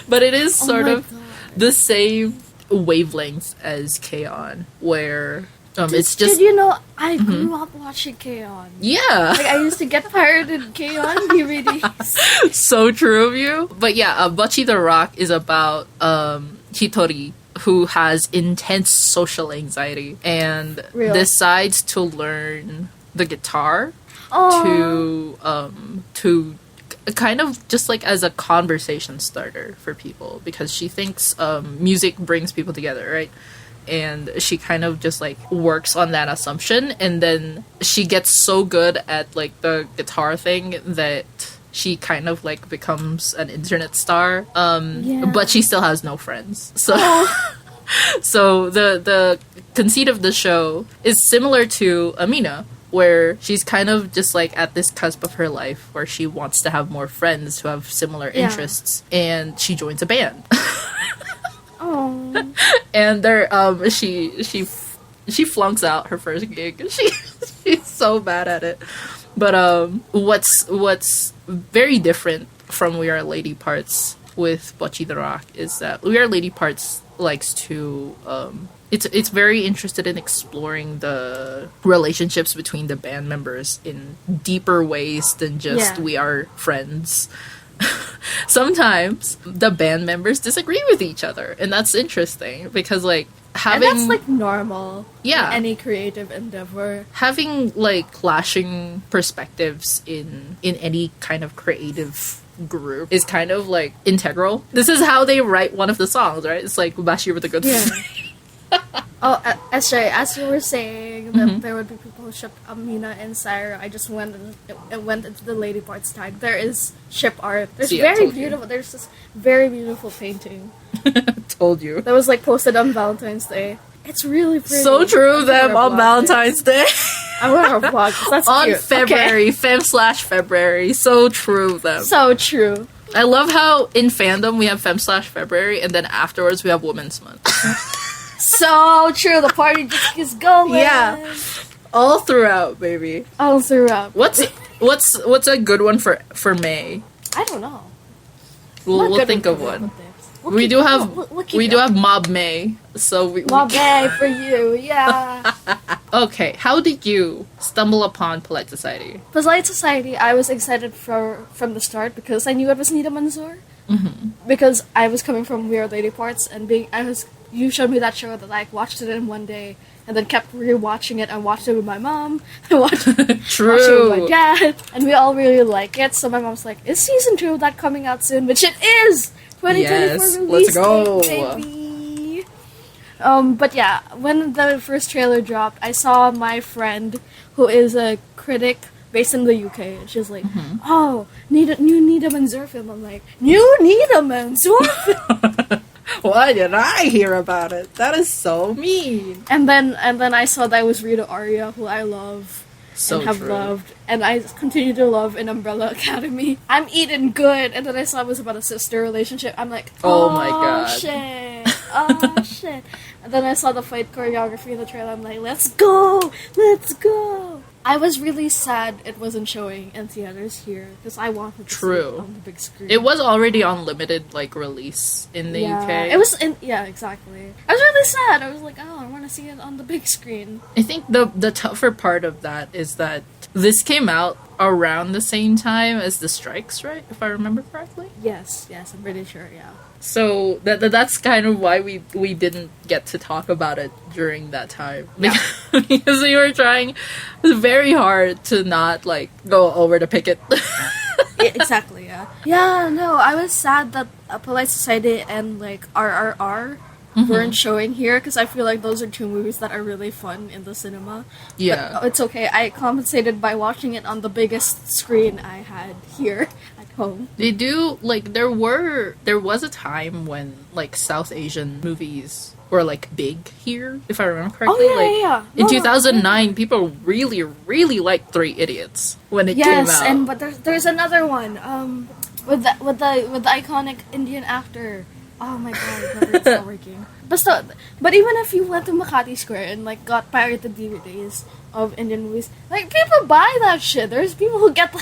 but it is sort of the same wavelengths as K-On, where it's just. Did you know I grew up watching K-On? Yeah, like I used to get pirated K-On DVDs. So true of you. But yeah, Bocce the Rock is about Hitori, who has intense social anxiety and decides to learn the guitar to kind of just like as a conversation starter for people, because she thinks music brings people together, right? And she kind of just like works on that assumption, and then she gets so good at like the guitar thing that she kind of like becomes an internet star, but she still has no friends. So, so the conceit of the show is similar to Amina, where she's kind of just like at this cusp of her life where she wants to have more friends who have similar interests, and she joins a band. And there, she flunks out her first gig. She's so bad at it. But what's very different from We Are Lady Parts with Bocce the Rock is that We Are Lady Parts likes to it's very interested in exploring the relationships between the band members in deeper ways than just we are friends. Sometimes the band members disagree with each other, and that's interesting because like having, and that's like normal in any creative endeavor. Having like clashing perspectives in any kind of creative group is kind of like integral. This is how they write one of the songs, right? It's like Bashir with a good SJ, as you were saying that there would be people who ship Amina and Syra, I just went into the Lady Parts tag. There is ship art. There's There's this very beautiful painting. Told you. That was like posted on Valentine's Day. It's really pretty. So true of them on Valentine's Day. I wear a plug. That's On cute. February, Femslash February. So true of them. So true. I love how in fandom we have Femslash February, and then afterwards we have Women's Month. So true. The party just keeps going. Yeah. All throughout, baby. All throughout. What's a good one for May? I don't know. We'll think of one. We do have Mob May, so Mob May for you, yeah. Okay, how did you stumble upon Polite Society? Polite Society, I was excited from the start because I knew it was Nida Manzoor. Mm-hmm. Because I was coming from Weird Lady Parts and you showed me that show that I watched it in one day and then kept rewatching it. I watched it with my mom. I watched it with my dad, and we all really like it. So my mom's like, "Is season 2 of that coming out soon?" Which it is. 2024 yes, release let's go. date, baby. But yeah, when the first trailer dropped, I saw my friend who is a critic based in the UK, and she's like, "Oh, new Nida Manzoor film." I'm like, "New Nida Manzoor film." Why did I hear about it? That is so mean. And then I saw that it was Rita Arya, who I love. So and have true. loved, and I continue to love in Umbrella Academy. I'm eating good, and then I saw it was about a sister relationship. I'm like, oh my god, shit, oh shit. And then I saw the fight choreography in the trailer. I'm like, let's go. I was really sad it wasn't showing in theaters here because I wanted to see it on the big screen. It was already on limited release in the UK. It was exactly. I was really sad. I was like, oh, I want to see it on the big screen. I think the tougher part of that is that this came out around the same time as the strikes, right? If I remember correctly. Yes, I'm pretty sure. Yeah. So that's kind of why we didn't get to talk about it during that time. Yeah. Because we were trying very hard to not go over to pick it. Exactly, yeah. Yeah, no, I was sad that Polite Society and RRR weren't showing here because I feel like those are two movies that are really fun in the cinema. Yeah. But it's okay. I compensated by watching it on the biggest screen I had here at home. They do there was a time when South Asian movies were big here, if I remember correctly. Oh yeah. In 2009, people really, really liked Three Idiots when it came out. Yes, but there's another one with the iconic Indian actor. Oh my god, it's not working. But even if you went to Makati Square and got pirated DVDs of Indian movies, people buy that shit. There's people who get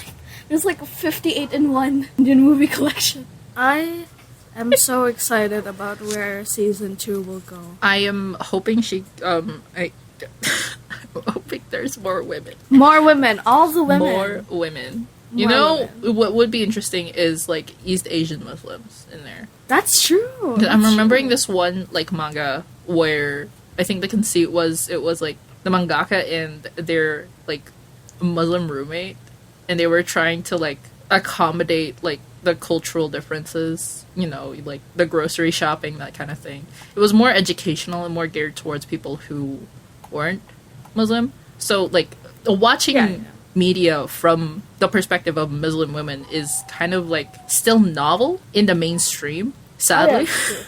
there's a 58-in-1 Indian movie collection. I am so excited about where season 2 will go. I am hoping I'm hoping there's more women. More women, all the women. More women. You know, what would be interesting is East Asian Muslims in there. That's true. I'm remembering this one manga where I think the conceit was it was the mangaka and their Muslim roommate, and they were trying to accommodate the cultural differences, the grocery shopping, that kind of thing. It was more educational and more geared towards people who weren't Muslim. So watching media from the perspective of Muslim women is kind of still novel in the mainstream, sadly. Oh, yeah.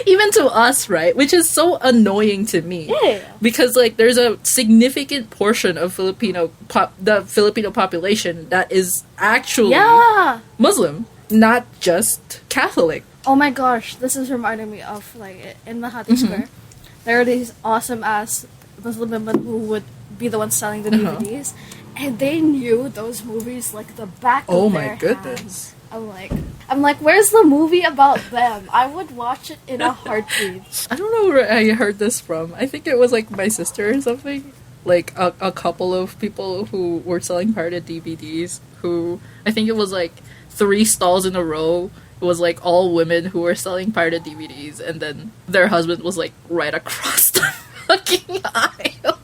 Even to us, right? Which is so annoying to me. Yeah. Because there's a significant portion of the Filipino population that is actually Muslim, not just Catholic. Oh my gosh, this is reminding me of in Makati Square, there are these awesome ass Muslim women who would be the ones selling the DVDs, and they knew those movies the back of their Oh my goodness. Hand. I'm like, where's the movie about them? I would watch it in a heartbeat. I don't know where I heard this from. I think it was my sister or something. A couple of people who were selling pirated DVDs who, I think it was 3 stalls in a row. It was all women who were selling pirated DVDs, and then their husband was right across the fucking aisle.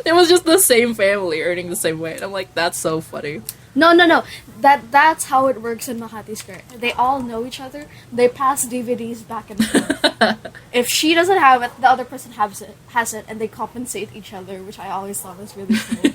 It was just the same family earning the same way. And I'm like, that's so funny. No. That's how it works in Makati Square. They all know each other. They pass DVDs back and forth. If she doesn't have it, the other person has it, and they compensate each other, which I always thought was really cool.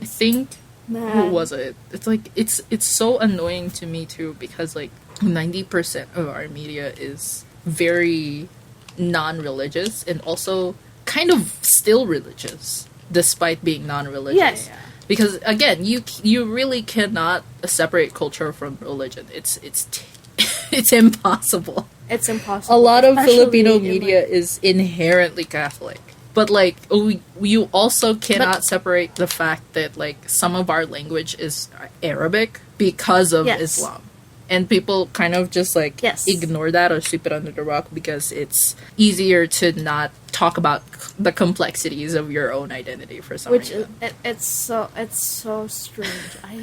I think who was it? It's it's so annoying to me too because 90% of our media is very non-religious and also kind of still religious. despite being non-religious. Yeah. Because again, you really cannot separate culture from religion. It's it's impossible. It's impossible. A lot of Especially Filipino in, media like, is inherently Catholic. But like you also cannot separate the fact that like some of our language is Arabic because of Yes. Islam. And people kind of just like Yes. ignore that or sweep it under the rug because it's easier to not talk about the complexities of your own identity for some which reason. it's so strange. I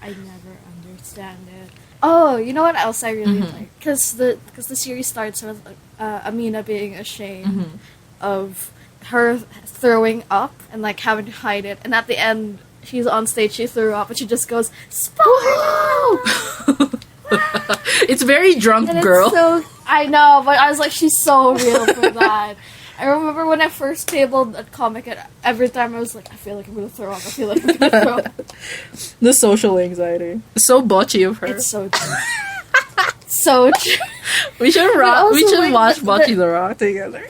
never understand it. Oh, you know what else I really like? Because the series starts with Amina being ashamed of her throwing up and like having to hide it, and at the end she's on stage, she threw up, and she just goes Sparkle! It's very drunk, And girl. it's so, I know, but I was like, she's so real for that. I remember when I first tabled a comic, and every time I was like, I feel like I'm gonna throw up. I feel like I'm gonna throw up. The social anxiety. So botchy of her. It's so true. So true. We should also, we should like, watch the- Bocce the Rock together.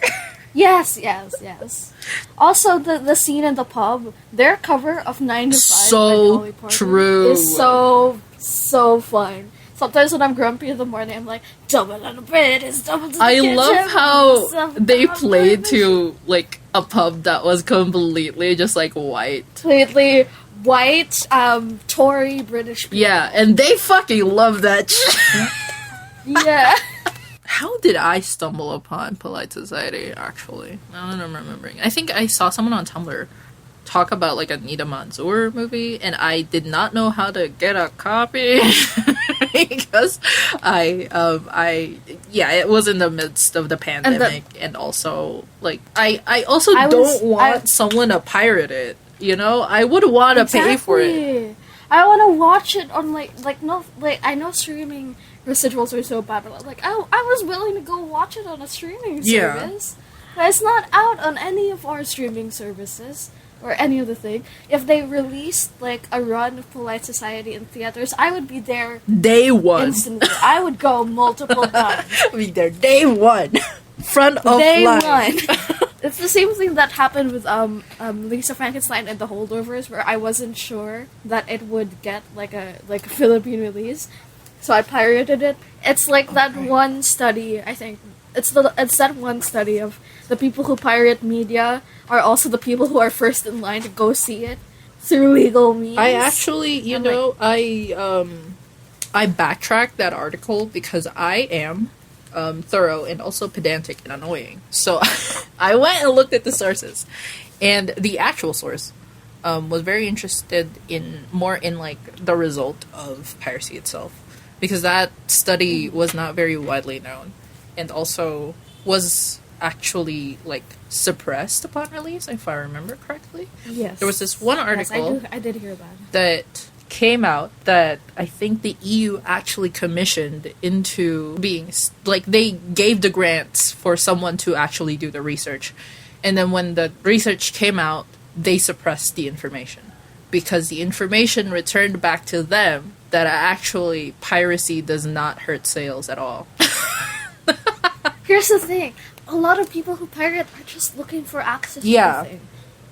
Yes. Also, the scene in the pub, their cover of 9 to 5 So by Dolly Parton true. is so fun. Sometimes when I'm grumpy in the morning, I'm like, double on the bread is double to the I kitchen, love how some they double played bread." to like a pub that was completely just like white. Completely white, Tory British people. Yeah, and they fucking love that shit. Yeah. How did I stumble upon Polite Society, actually? I don't know, I'm remembering. I think I saw someone on Tumblr talk about, like, a Nida Manzoor movie, and I did not know how to get a copy. Because it was in the midst of the pandemic, and also, like, I don't want someone to pirate it, you know? I would want to pay for it. I want to watch it on, I know streaming residuals are so bad, but like, I was willing to go watch it on a streaming service. But it's not out on any of our streaming services or any other thing. If they released like a run of Polite Society in theaters, I would be there Day one. instantly. I would go multiple times. Be there day one. Front of Day line. one. It's the same thing that happened with Lisa Frankenstein and the Holdovers, where I wasn't sure that it would get like a Philippine release, so I pirated it. It's like that one study. I think it's that one study of the people who pirate media are also the people who are first in line to go see it through legal means. I actually, I backtracked that article because I am thorough and also pedantic and annoying. So I went and looked at the sources, and the actual source was very interested in like the result of piracy itself, because that study was not very widely known, and also was actually like suppressed upon release, if I remember correctly. Yes. There was this one article I did hear that. that came out that I think the EU actually commissioned into being, like, they gave the grants for someone to actually do the research. And then when the research came out, they suppressed the information, because the information returned back to them that actually piracy does not hurt sales at all. Here's the thing. A lot of people who pirate are just looking for access to the thing.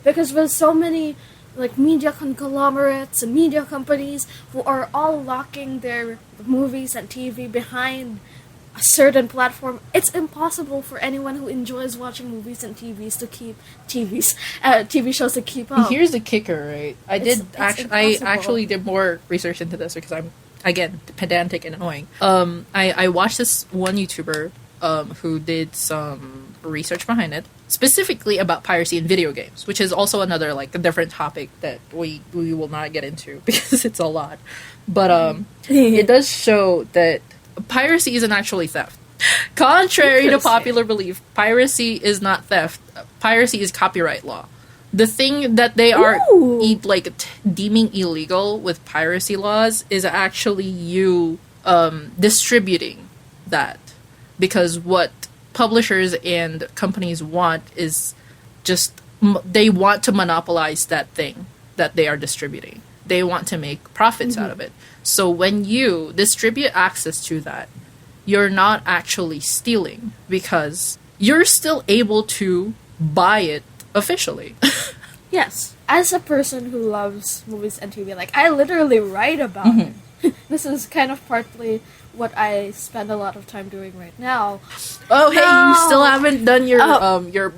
Because with so many like media conglomerates and media companies who are all locking their movies and TV behind a certain platform, it's impossible for anyone who enjoys watching movies and TV shows to keep up. Here's the kicker, right? I actually did more research into this because I'm, again, pedantic and annoying. I watched this one YouTuber who did some research behind it, specifically about piracy in video games, which is also another, like, a different topic that we will not get into because it's a lot. But it does show that piracy isn't actually theft. Contrary to popular belief, piracy is not theft. Piracy is copyright law. The thing that they are deeming illegal with piracy laws is actually you distributing that. Because what publishers and companies want is just, they want to monopolize that thing that they are distributing. They want to make profits out of it. So when you distribute access to that, you're not actually stealing, because you're still able to buy it officially. Yes. As a person who loves movies and TV, like, I literally write about it. This is kind of partly what I spend a lot of time doing right now. Oh, hey, you still haven't done your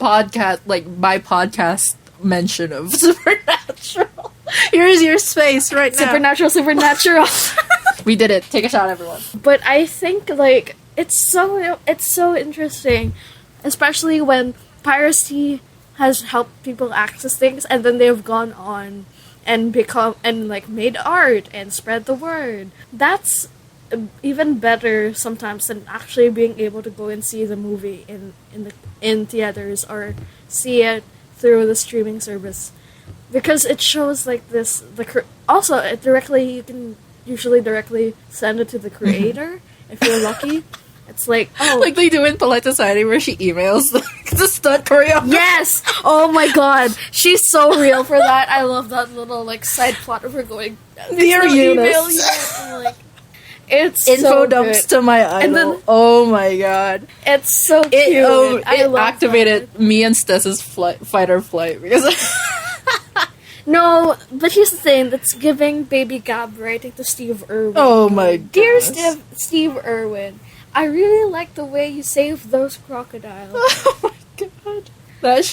podcast, like, my podcast mention of Supernatural. Here's your space right now. Supernatural. We did it. Take a shot, everyone. But I think, like, it's so interesting, especially when piracy has helped people access things, and then they've gone on and made art and spread the word. That's even better sometimes than actually being able to go and see the movie in theaters or see it through the streaming service, because it shows like this. Also, you can usually directly send it to the creator if you're lucky. It's like, like they do in Polite Society, where she emails the stunt choreographer. Yes! Oh my god. She's so real for that. I love that little, like, side plot of her going, Dear Eunice. Like, it's info so dumps good. to my idol. And then, oh my god. It's so cute. It I love activated that. me and Stess's fight or flight, because No, but here's the thing. That's giving Baby Gab writing to Steve Irwin. oh my god. Dear Steve Irwin, I really like the way you saved those crocodiles. Oh my god. That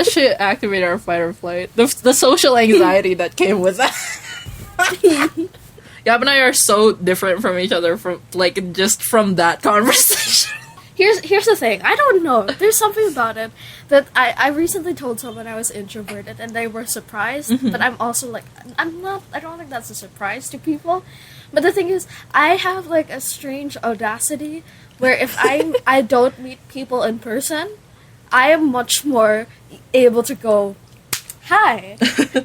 shit activated our fight or flight. The social anxiety that came with that. Gab and I are so different from each other just from that conversation. Here's the thing. I don't know. There's something about it that I recently told someone I was introverted and they were surprised. But I'm also like, I don't think that's a surprise to people. But the thing is, I have like a strange audacity where if I don't meet people in person, I am much more able to go, hi,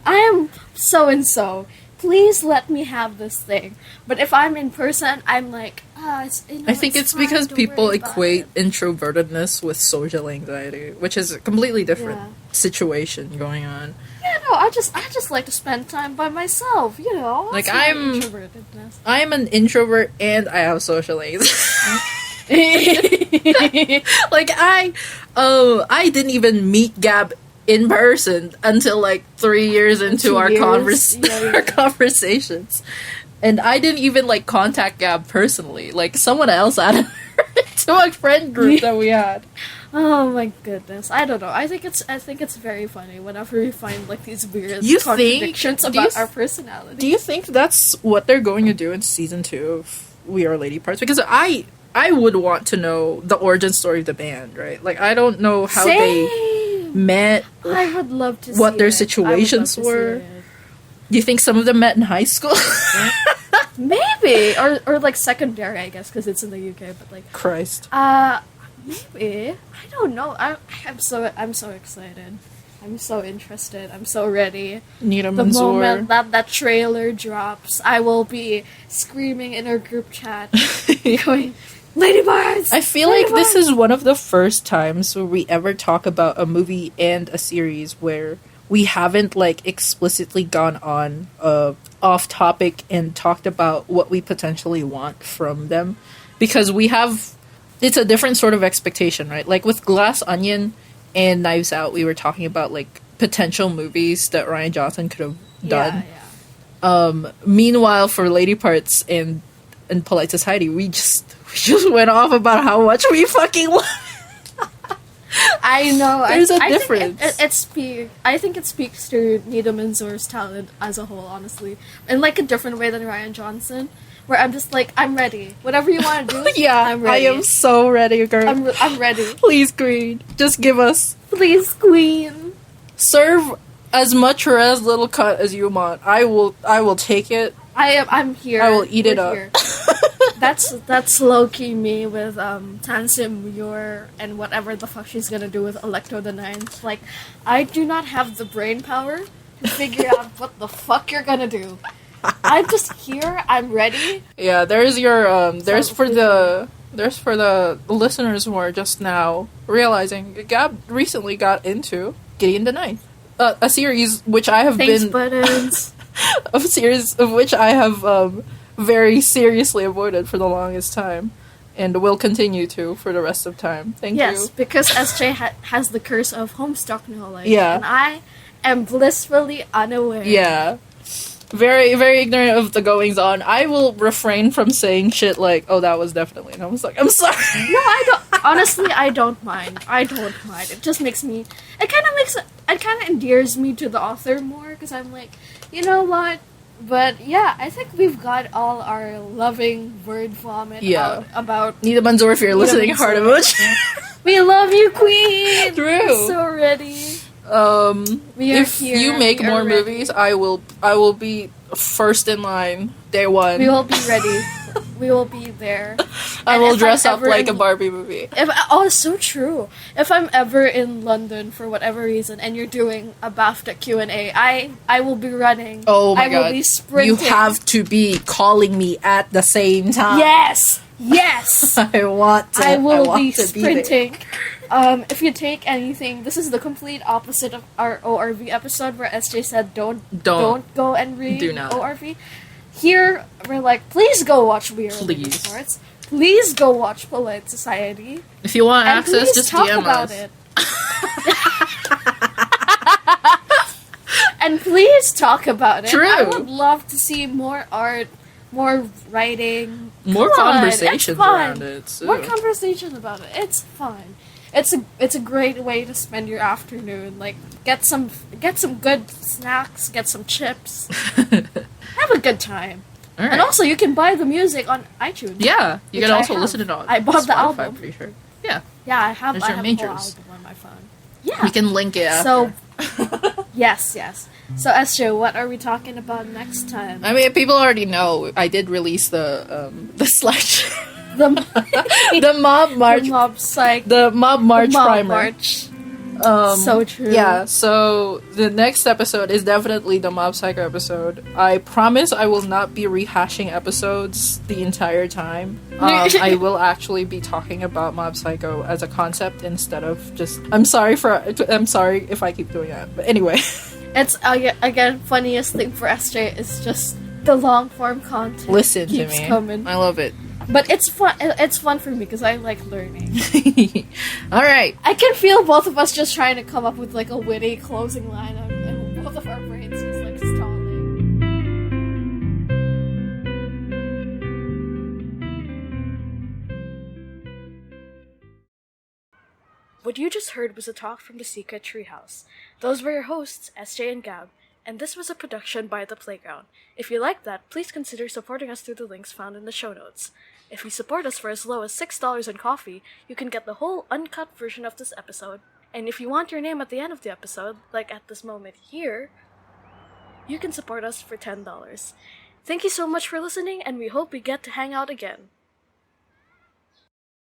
I am so and so. Please let me have this thing. But if I'm in person, I'm like, I think it's because people equate introvertedness with social anxiety, which is a completely different situation going on. Yeah, no, I just like to spend time by myself, you know. Like, introvertedness. I'm an introvert and I have social anxiety. Like, I didn't even meet Gab in person until like 3 years into our conversations. And I didn't even like contact Gab personally. Like, someone else added her to a friend group that we had. Oh my goodness. I don't know. I think it's very funny whenever we find like these weird You contradictions about our personality. Do you think that's what they're going to do in season 2 of We Are Lady Parts? Because I would want to know the origin story of the band, right? Like, I don't know how they met. I would love to see what their it. situations were. Do you think some of them met in high school? Maybe, or like secondary, I guess, because it's in the UK. But like, Christ. Maybe. I don't know. I'm so excited. I'm so interested. I'm so ready. Nida The Manzoor. moment that trailer drops, I will be screaming in our group chat, going, Lady Bards! I feel like this is one of the first times where we ever talk about a movie and a series where we haven't like explicitly gone on off topic and talked about what we potentially want from them, because it's a different sort of expectation, right? Like with Glass Onion and Knives Out, we were talking about like potential movies that Rian Johnson could have done. Yeah. Meanwhile, for Lady Parts and Polite Society, we just went off about how much we fucking love. I know. There's a difference. difference. I think it speaks to Nida Manzoor's talent as a whole, honestly, in like a different way than Rian Johnson, where I'm just like, I'm ready. Whatever you want to do, Yeah, I'm ready. I am so ready, girl. I'm ready. Please, Queen, just give us. Please, Queen. Serve as much or as little cut as you want. I will take it. I'm here. I will eat it We're up. here. That's low-key me with Tansim Muir and whatever the fuck she's gonna do with Electo the Ninth. Like, I do not have the brain power to figure out what the fuck you're gonna do. I'm just here. I'm ready. Yeah, there's your there's for the listeners who are just now realizing Gab recently got into Gideon the Ninth, a series which I have Thanks, been buttons. a series of which I have very seriously avoided for the longest time, and will continue to for the rest of time. Thank you. Yes, because SJ has the curse of Homestuck knowledge. Yeah. And I am blissfully unaware. Yeah. Very, very ignorant of the goings on. I will refrain from saying shit like, "Oh, that was definitely," and I was like, "I'm sorry." No, I don't. Honestly, I don't mind. I don't mind. It just makes me. It kind of endears me to the author more because I'm like, you know what? But yeah, I think we've got all our loving word vomit out about Nida Manzoor, if you're listening, heart emoji. We love you, Queen. True. We're so ready. If you make more movies, I will be first in line, day one. We will be ready. We will be there. I will dress up like a Barbie movie. It's so true. If I'm ever in London for whatever reason and you're doing a BAFTA Q&A, I will be running. Oh my god. I will be sprinting. You have to be calling me at the same time. Yes! I will be sprinting. If you take anything, this is the complete opposite of our ORV episode where SJ said don't go and read ORV. Here, we're like, please go watch Weird Resorts. Please go watch Polite Society. If you want access, just talk DM about us. It. And please talk about it. True. I would love to see more art, more writing, more conversations around it. So. More conversation about it. It's fun. It's a great way to spend your afternoon. Like get some good snacks, get some chips, have a good time. All right. And also, you can buy the music on iTunes. Yeah, you can also listen to it on. I bought Spotify, the album. I'm pretty sure. Yeah. Yeah, I have. There's I your have majors. the whole album on my phone. Yeah. We can link it. So, after. yes. So, SJ, what are we talking about next time? I mean, people already know. I did release the slash. The mob march. The mob march primer. March. So true. Yeah, so the next episode is definitely the Mob Psycho episode. I promise I will not be rehashing episodes the entire time. I will actually be talking about Mob Psycho as a concept instead of just... I'm sorry if I keep doing that. But anyway. It's, again, funniest thing for SJ is just the long form content. Listen to me. Coming. I love it. But it's fun. It's fun for me because I like learning. All right. I can feel both of us just trying to come up with like a witty closing line, and both of our brains just like stalling. What you just heard was a talk from the Secret Treehouse. Those were your hosts, SJ and Gab. And this was a production by The Playground. If you like that, please consider supporting us through the links found in the show notes. If you support us for as low as $6 in coffee, you can get the whole uncut version of this episode. And if you want your name at the end of the episode, like at this moment here, you can support us for $10. Thank you so much for listening, and we hope we get to hang out again.